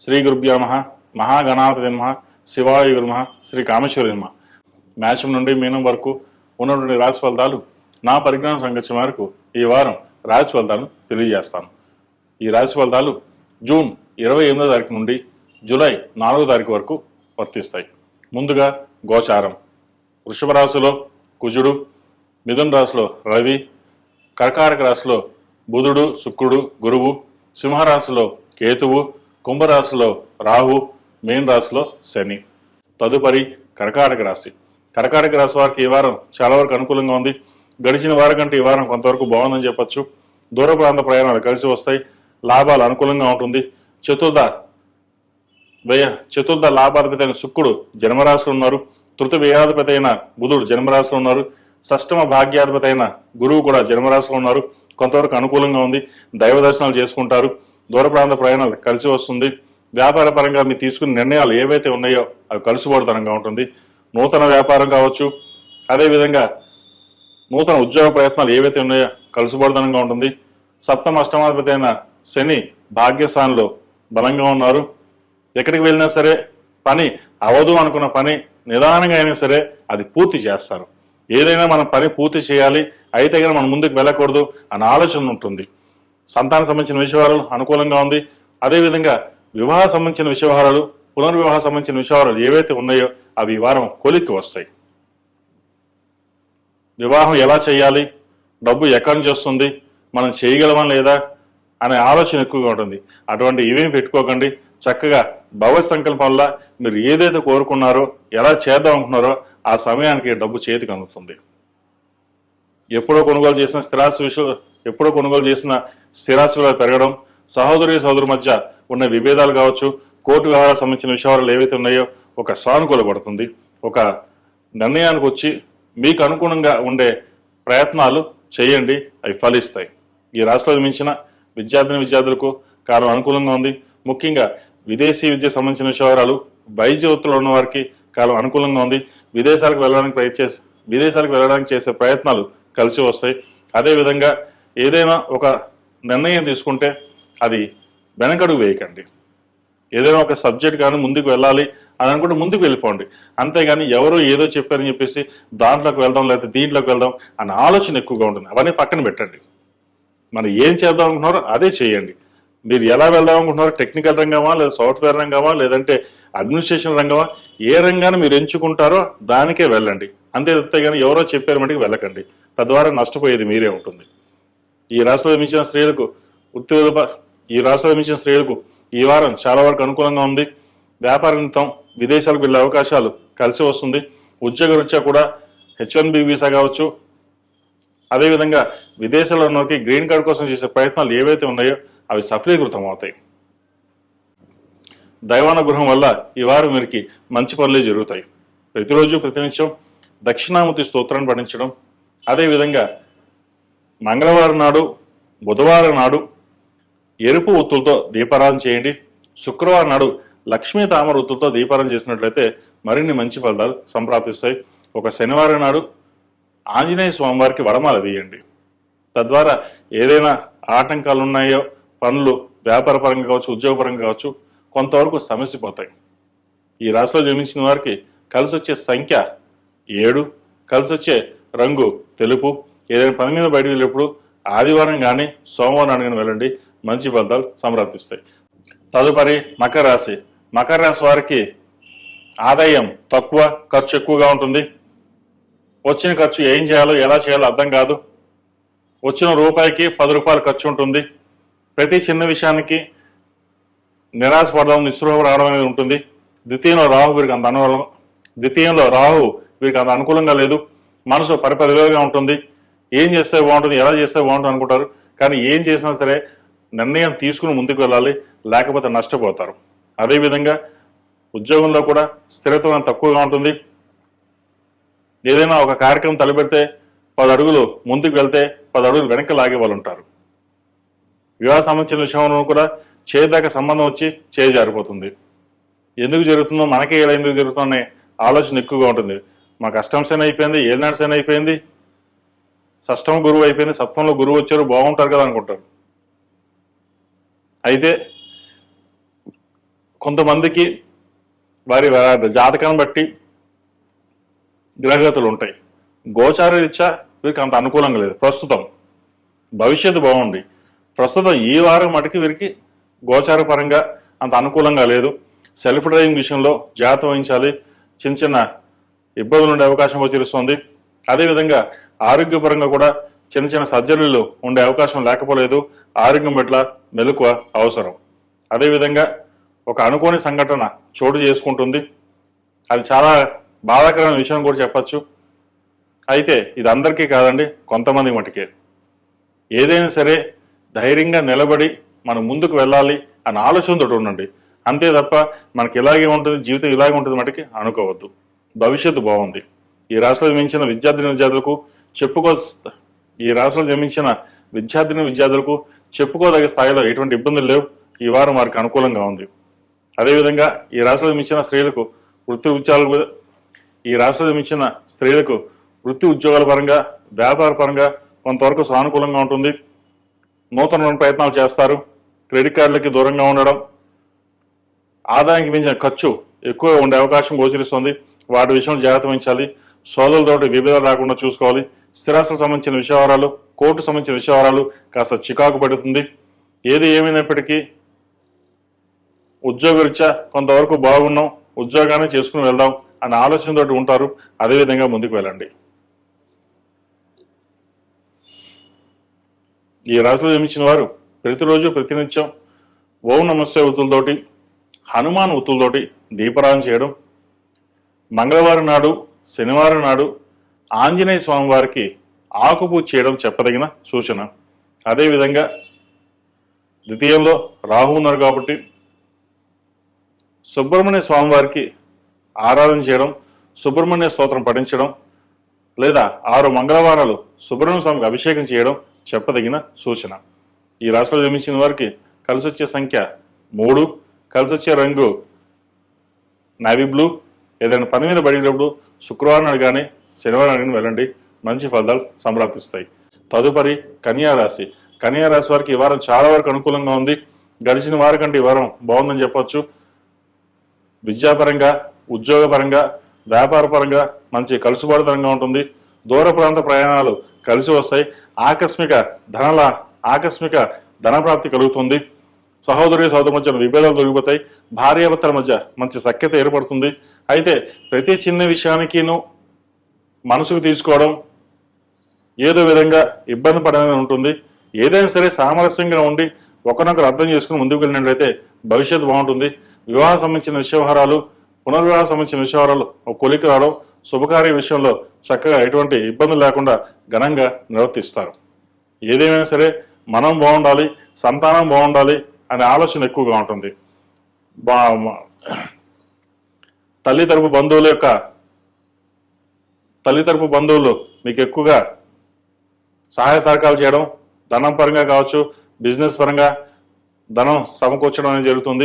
శ్రీ గురుభ్యో నమః. మహాగణాధిపతి నమః. శివాయ నమః. శ్రీ కామేశ్వరి నమః. మేషం నుండి మీనం వరకు ఉన్నటువంటి రాశి ఫలితాలు నా పరిజ్ఞానం సంగతి మేరకు ఈ వారం రాశి ఫలితాలను తెలియజేస్తాను. ఈ రాశి ఫలితాలు జూన్ 28వ తారీఖు నుండి జూలై 4వ తారీఖు వరకు వర్తిస్తాయి. ముందుగా గోచారం. వృషభ రాశిలో కుజుడు, మిథున రాశిలో రవి, కర్కాటక రాశిలో బుధుడు, శుక్రుడు, గురువు, సింహరాశిలో కేతువు, కుంభరాశిలో రాహు, మీన రాశిలో శని. తదుపరి కర్కాటక రాశి. కర్కాటక రాశి వారికి ఈ వారం చాలా వరకు అనుకూలంగా ఉంది. గడిచిన వారం కంటే ఈ వారం కొంతవరకు బాగుందని చెప్పొచ్చు. దూర ప్రాంత ప్రయాణాలు కలిసి వస్తాయి. లాభాలు అనుకూలంగా ఉంటుంది. చతుర్థ లాభాధిపతి అయిన శుక్రుడు జన్మరాశిలో ఉన్నారు. తృతీయ వ్యయాధిపతి అయిన బుధుడు జన్మరాశిలో ఉన్నారు. షష్టమ భాగ్యాధిపతి అయిన గురువు కూడా జన్మరాశిలో ఉన్నారు. కొంతవరకు అనుకూలంగా ఉంది. దైవ దర్శనాలు చేసుకుంటారు. దూర ప్రాంత ప్రయాణాలు కలిసి వస్తుంది. వ్యాపార పరంగా మీరు తీసుకున్న నిర్ణయాలు ఏవైతే ఉన్నాయో అవి కలుసుబోడుతనంగా ఉంటుంది. నూతన వ్యాపారం కావచ్చు, అదేవిధంగా నూతన ఉద్యోగ ప్రయత్నాలు ఏవైతే ఉన్నాయో కలుసుబోడుతనంగా ఉంటుంది. సప్తమ అష్టమాధిపతి అయిన శని భాగ్యస్థానంలో బలంగా ఉన్నారు. ఎక్కడికి వెళ్ళినా సరే పని అవదు అనుకున్న పని నిదానంగా అయినా సరే అది పూర్తి చేస్తారు. ఏదైనా మనం పని పూర్తి చేయాలి, అయితే కానీ మనం ముందుకు వెళ్ళకూడదు అన్న ఆలోచన ఉంటుంది. సంతానం సంబంధించిన విషయాలు అనుకూలంగా ఉంది. అదేవిధంగా వివాహ సంబంధించిన విషయాలు, పునర్వివాహ సంబంధించిన విషయాలు ఏవైతే ఉన్నాయో అవి ఈ వారం కొలిక్కి వస్తాయి. వివాహం ఎలా చేయాలి, డబ్బు ఎక్కడి నుంచి వస్తుంది, మనం చేయగలమా లేదా అనే ఆలోచన ఎక్కువగా ఉంటుంది. అటువంటి ఇవేమి పెట్టుకోకండి. చక్కగా భగవత్ సంకల్పం వల్ల మీరు ఏదైతే కోరుకున్నారో, ఎలా చేద్దాం అనుకున్నారో ఆ సమయానికి డబ్బు చేతికి అందుతుంది. ఎప్పుడో కొనుగోలు చేసిన స్థిరాస్తులు పెరగడం, సహోదరు మధ్య ఉన్న విభేదాలు కావచ్చు, కోర్టు వ్యవహారాలకు సంబంధించిన విషయాలు ఏవైతే ఉన్నాయో ఒక సానుకూల పడుతుంది. ఒక నిర్ణయానికి వచ్చి మీకు అనుగుణంగా ఉండే ప్రయత్నాలు చేయండి, అవి ఫలిస్తాయి. ఈ రాష్ట్రంలో జన్మించిన విద్యార్థులకు కాలం అనుకూలంగా ఉంది. ముఖ్యంగా విదేశీ విద్యకు సంబంధించిన విషయాలు, వైద్య వృత్తిలో ఉన్న వారికి కాలం అనుకూలంగా ఉంది. విదేశాలకు వెళ్ళడానికి చేసే ప్రయత్నాలు కలిసి వస్తాయి. అదేవిధంగా ఏదైనా ఒక నిర్ణయం తీసుకుంటే అది వెనకడుగు వేయకండి. ఏదైనా ఒక సబ్జెక్ట్ కానీ ముందుకు వెళ్ళాలి అని అనుకుంటే ముందుకు వెళ్ళిపోండి. అంతేగాని ఎవరో ఏదో చెప్పారని చెప్పేసి దాంట్లోకి వెళ్దాం లేకపోతే దీంట్లోకి వెళ్దాం అన్న ఆలోచన ఎక్కువగా ఉంటుంది. అవన్నీ పక్కన పెట్టండి. మనం ఏం చేద్దాం అనుకుంటున్నారో అదే చేయండి. మీరు ఎలా వెళ్దాం అనుకుంటున్నారో, టెక్నికల్ రంగమా లేదా సాఫ్ట్వేర్ రంగమా లేదంటే అడ్మినిస్ట్రేషన్ రంగమా, ఏ రంగాన్ని మీరు ఎంచుకుంటారో దానికే వెళ్ళండి. అంతే కానీ ఎవరో చెప్పారు మటుకు వెళ్ళకండి. తద్వారా నష్టపోయేది మీరే ఉంటుంది. ఈ రాశిలో జన్మించిన స్త్రీలకు ఈ వారం చాలా వరకు అనుకూలంగా ఉంది. వ్యాపార నిమిత్తం విదేశాలకు వెళ్ళే అవకాశాలు కలిసి వస్తుంది. ఉద్యోగ రీత్యా కూడా H1B వీసా కావచ్చు, అదేవిధంగా విదేశాల్లో ఉన్న వారికి గ్రీన్ కార్డ్ కోసం చేసే ప్రయత్నాలు ఏవైతే ఉన్నాయో అవి సఫలీకృతం అవుతాయి. దైవానుగ్రహం వల్ల ఈ వారం వీరికి మంచి పనులే జరుగుతాయి. ప్రతినిత్యం దక్షిణామూర్తి స్తోత్రాన్ని పఠించడం, అదేవిధంగా మంగళవారం నాడు, బుధవారం నాడు ఎరుపు ఒత్తులతో దీపారాధన చేయండి. శుక్రవారం నాడు లక్ష్మీ తామర ఒత్తులతో దీపారాధన చేసినట్లయితే మరిన్ని మంచి ఫలితాలు సంప్రాప్తిస్తాయి. ఒక శనివారం నాడు ఆంజనేయ స్వామివారికి వడమాల వేయండి. తద్వారా ఏదైనా ఆటంకాలు ఉన్నాయో, పనులు వ్యాపార పరంగా కావచ్చు, ఉద్యోగపరంగా కావచ్చు, కొంతవరకు సమస్యపోతాయి. ఈ రాశిలో జన్మించిన వారికి కలిసి వచ్చే సంఖ్య 7, కలిసి వచ్చే రంగు తెలుపు. ఏదైనా పని మీద బయటకు వెళ్ళేప్పుడు ఆదివారం కానీ సోమవారం కానీ వెళ్ళండి, మంచి ఫలితాలు సంప్రాప్తిస్తాయి. తదుపరి మకర రాశి. మకర రాశి వారికి ఆదాయం తక్కువ, ఖర్చు ఎక్కువగా ఉంటుంది. వచ్చిన ఖర్చు ఏం చేయాలో ఎలా చేయాలో అర్థం కాదు. వచ్చిన రూపాయికి 10 రూపాయలు ఖర్చు ఉంటుంది. ప్రతి చిన్న విషయానికి నిరాశపడడం, నిస్పృహ రావడం అనేది ఉంటుంది. ద్వితీయంలో రాహు వీరికి అంత అనుకూలంగా లేదు. మనసు పరిపరిగా ఉంటుంది. ఏం చేస్తే బాగుంటుంది, ఎలా చేస్తే బాగుంటుంది అనుకుంటారు. కానీ ఏం చేసినా సరే నిర్ణయం తీసుకుని ముందుకు వెళ్ళాలి, లేకపోతే నష్టపోతారు. అదేవిధంగా ఉద్యోగంలో కూడా స్థిరత్వం తక్కువగా ఉంటుంది. ఏదైనా ఒక కార్యక్రమం తలపెడితే 10 అడుగులు ముందుకు వెళ్తే 10 అడుగులు వెనక్కి లాగే వాళ్ళు ఉంటారు. వివాహ సంబంధించిన విషయంలో కూడా చేదాకా సంబంధం వచ్చి జారిపోతుంది. ఎందుకు జరుగుతుందో, మనకే ఇలా ఎందుకు జరుగుతుందనే ఆలోచన ఎక్కువగా ఉంటుంది. మాకు అష్టమ శని అయిపోయింది, ఏనాడు శని అయిపోయింది, షష్టమ గురువు అయిపోయింది, సప్తంలో గురువు వచ్చారు, బాగుంటారు కదా అనుకుంటారు. అయితే కొంతమందికి వారి జాతకాన్ని బట్టి గ్రహగతులు ఉంటాయి. గోచార రీత్యా వీరికి అంత అనుకూలంగా లేదు ప్రస్తుతం. భవిష్యత్తు బాగుంది. ప్రస్తుతం ఈ వారం మటుకు వీరికి గోచార పరంగా అంత అనుకూలంగా లేదు. సెల్ఫ్ డ్రైవింగ్ విషయంలో జాగ్రత్త వహించాలి. చిన్న చిన్న ఇబ్బందులు ఉండే అవకాశం గోచరిస్తుంది. అదేవిధంగా ఆరోగ్యపరంగా కూడా చిన్న చిన్న సర్జరీలు ఉండే అవకాశం లేకపోలేదు. ఆరోగ్యం పట్ల మెలకువ అవసరం. అదేవిధంగా ఒక అనుకోని సంఘటన చోటు చేసుకుంటుంది. అది చాలా బాధాకరమైన విషయం కూడా చెప్పచ్చు. అయితే ఇది అందరికీ కాదండి, కొంతమంది మటుకే. ఏదైనా సరే ధైర్యంగా నిలబడి మనం ముందుకు వెళ్ళాలి అన్న ఆలోచనతో ఉండండి. అంతే తప్ప మనకి ఇలాగే ఉంటుంది, జీవితం ఇలాగే ఉంటుంది మటుకి అనుకోవద్దు. భవిష్యత్తు బాగుంది. ఈ రాష్ట్రంలో జన్మించిన విద్యార్థులకు చెప్పుకోదగ్గ స్థాయిలో ఎటువంటి ఇబ్బందులు లేవు. ఈ వారం వారికి అనుకూలంగా ఉంది. అదేవిధంగా ఈ రాష్ట్రంలో జన్మించిన స్త్రీలకు వృత్తి ఉద్యోగాల పరంగా, వ్యాపార పరంగా కొంతవరకు సానుకూలంగా ఉంటుంది. నూతన ప్రయత్నాలు చేస్తారు. క్రెడిట్ కార్డులకి దూరంగా ఉండడం, ఆదాయానికి మించిన ఖర్చు ఎక్కువ ఉండే అవకాశం గోచరిస్తుంది. వాటి విషయంలో జాగ్రత్త వహించాలి. సోదరులతోటి విభేదాలు రాకుండా చూసుకోవాలి. స్థిరాస్తులకు సంబంధించిన విషయవరాలు, కోర్టు సంబంధించిన విషయవరాలు కాస్త చికాకు పడుతుంది. ఏది ఏమైనప్పటికీ ఉద్యోగరీత్యా కొంతవరకు బాగున్నాం, ఉద్యోగాన్ని చేసుకుని వెళ్దాం అనే ఆలోచనతోటి ఉంటారు. అదేవిధంగా ముందుకు వెళ్ళండి. ఈ రాశిలో జన్మించిన వారు ప్రతిరోజు ప్రతినిత్యం ఓం నమస్తే ఒత్తులతోటి, హనుమాన్ ఒత్తులతోటి దీపారాధన చేయడం, మంగళవారం నాడు, శనివారం నాడు ఆంజనేయ స్వామి వారికి ఆకుపూజ చేయడం చెప్పదగిన సూచన. అదేవిధంగా ద్వితీయంలో రాహు ఉన్నారు కాబట్టి సుబ్రహ్మణ్య స్వామి వారికి ఆరాధన చేయడం, సుబ్రహ్మణ్య స్తోత్రం పఠించడం, లేదా 6 మంగళవారాలు సుబ్రహ్మణ్య స్వామికి అభిషేకం చేయడం చెప్పదగిన సూచన. ఈ రాశిలో జన్మించిన వారికి కలిసి వచ్చే సంఖ్య 3, కలిసి వచ్చే రంగు నావీ బ్లూ. ఏదైనా పని మీద పడినప్పుడు శుక్రవారం నాడు కానీ శనివారం నాడు వెళ్ళండి, మంచి ఫలితాలు సంప్రాప్తిస్తాయి. తదుపరి కన్యారాశి. కన్యారాశి వారికి ఈ వారం చాలా వరకు అనుకూలంగా ఉంది. గడిచిన వారం కంటే ఈ వారం బాగుందని చెప్పొచ్చు. విద్యాపరంగా, ఉద్యోగపరంగా, వ్యాపార పరంగా మంచి కలుసుబాటుతనంగా ఉంటుంది. దూర ప్రాంత ప్రయాణాలు కలిసి వస్తాయి. ఆకస్మిక ధనప్రాప్తి కలుగుతుంది. సహోదరుల మధ్య విభేదాలు దొరికిపోతాయి. భార్యాభర్తల మధ్య మంచి సఖ్యత ఏర్పడుతుంది. అయితే ప్రతి చిన్న విషయానికి మనసుకు తీసుకోవడం, ఏదో విధంగా ఇబ్బంది పడమే ఉంటుంది. ఏదైనా సరే సామరస్యంగా ఉండి ఒకరినొకరు అర్థం చేసుకుని ముందుకు వెళ్ళినట్లయితే భవిష్యత్తు బాగుంటుంది. వివాహం సంబంధించిన విషయవహారాలు, పునర్వివాహం సంబంధించిన విషయవహారాలు ఒక కొలికి రావడం, శుభకార్య విషయంలో చక్కగా ఎటువంటి ఇబ్బందులు లేకుండా ఘనంగా నిర్వర్తిస్తారు. ఏదేమైనా సరే మనం బాగుండాలి, సంతానం బాగుండాలి అనే ఆలోచన ఎక్కువగా ఉంటుంది. తల్లి తరపు బంధువులు మీకు ఎక్కువగా సహాయ సహకారాలు చేయడం, ధనం పరంగా కావచ్చు, బిజినెస్ పరంగా ధనం సమకూర్చడం అనేది జరుగుతుంది.